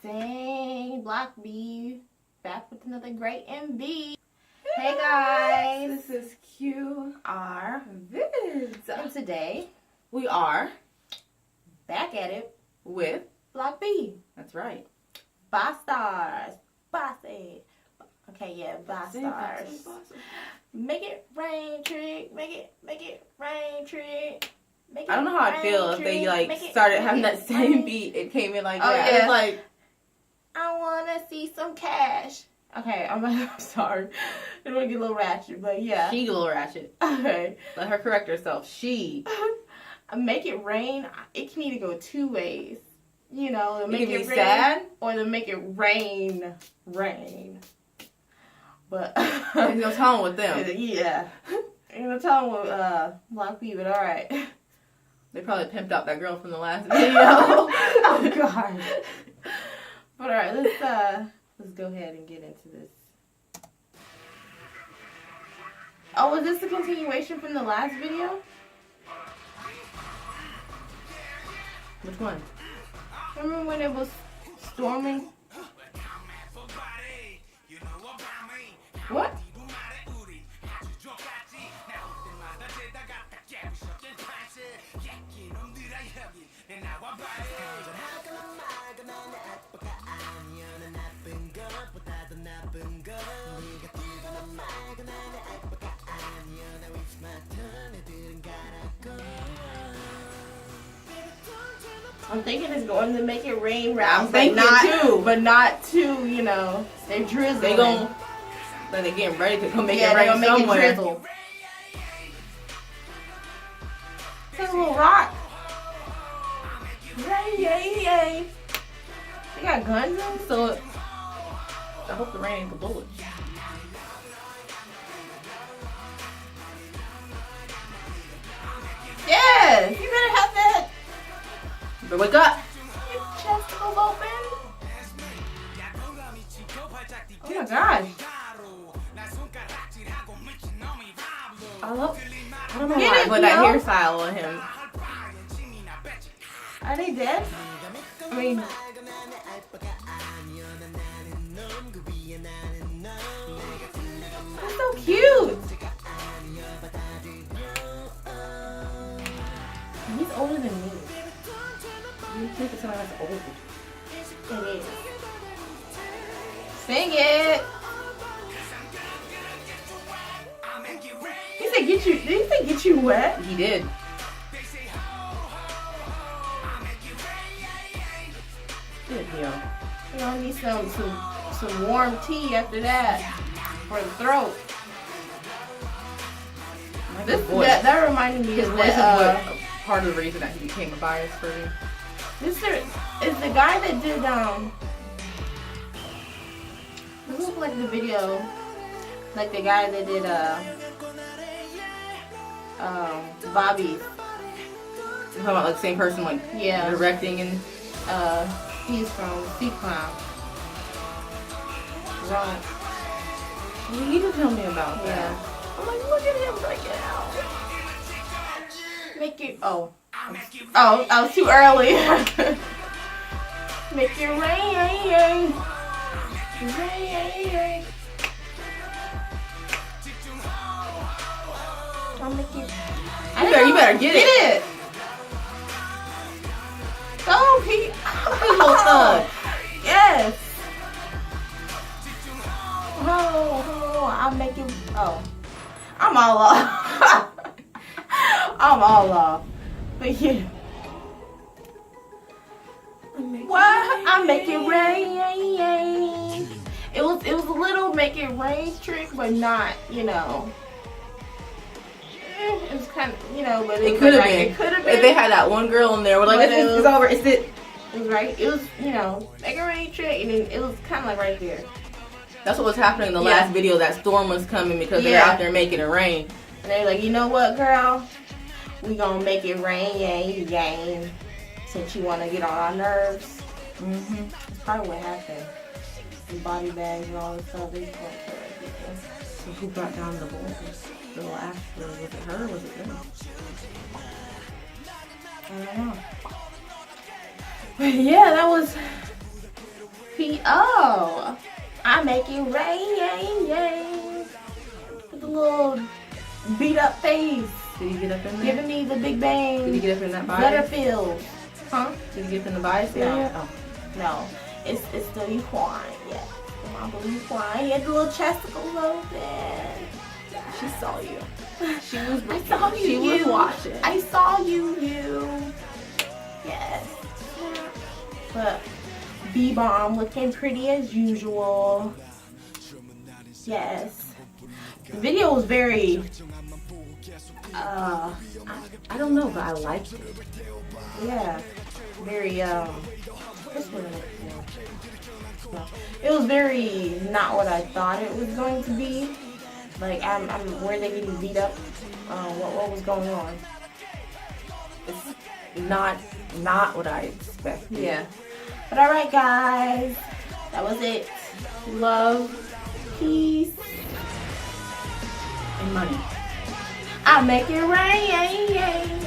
Dang, Block B, back with another great MV. Hey guys, this is QRVidz. And today We are back at it with Block B. That's right. BASTARZ. Okay, yeah, BASTARZ. Make it rain trick. Make it rain trick. I don't know how I feel if they like started having that same beat. It came in like that. Yeah. It's like, I wanna see some cash. Okay, I'm sorry. I don't want to get a little ratchet, but yeah. she a little ratchet. Okay. Let her correct herself. She. Make it rain. It can either go two ways. You know, to make it it be rain, sad or to make it rain. But there's no telling with them. Yeah. Ain't no telling with Block B, but alright. They probably pimped out that girl from the last video. Oh god. But alright, let's go ahead and get into this. Oh, was this the continuation from the last video? Which one? Remember when it was storming? What? I'm thinking it's going to make it rain round. I'm thinking too. But not too, you know, they're drizzling. They gon' then they getting ready to go make it rain they're gonna somewhere. Make it drizzle. Take a little rock. Yay. They got guns in? So I hope the rain ain't the bullets. Yes! You better have that. But wake up! Your chest goes open. Oh my gosh. I don't know Get why I it, put that Theo. hairstyle on him. Are they dead? I mean, that's so cute. He's older than me. You think it's someone that's old? It is. Sing it. He said get you. Did he say get you wet? He did. Good deal. You know, need some warm tea after that for the throat. That reminded me His of voice is that. what part of the reason that he became a bias for me. This is the guy that did This looks like the video, like the guy that did Bobby. You talking about like the same person, like directing and he's from C-Clown. Right. you need to tell me about that. Yeah. I'm like, look at him break it out. Make it. Oh, I was too early. Make it rain. I'll make it. You better get it. Go, Pete. Little thug. Yes. Oh, I'll make it. Oh, I'm all off. I'm all off. But yeah. What? I make it rain. It was a little make it rain trick, but not, you know. It was kind of, you know, but It could have been. It could have been. If they had that one girl in there, we're like, it's over. It's it. It was right. It was, you know, make it rain trick, and then it was kind of like right there. That's what was happening in the last video. That storm was coming because they're out there making it rain. And they're like, you know what, girl? We gonna make it rain, since you want to get on our nerves. That's probably what happened. The body bags and all this stuff. They just went to people. So who brought down the boys? The last, was it her or was it them? I don't know. But yeah, that was oh, I make it rain. With the little beat up face. Did he get up in there? Giving me the Big Bang. Did he get up in that bias? Butterfield. Huh? Did he get up in the bias No. area? Oh. No. It's still U-KWON. Yeah. My blue U-KWON. He had the little chesticles open. She saw you. She was. I saw you. She was watching. I saw you. Yes. But B-Bomb looking pretty as usual. Yes. The video was very. I don't know, but I liked it. Yeah. Very This one. No. It was very not what I thought it was going to be. Like were they getting beat up? What was going on? It's not what I expected. Yeah. But alright guys. That was it. Love. Peace. And money. I make it rain.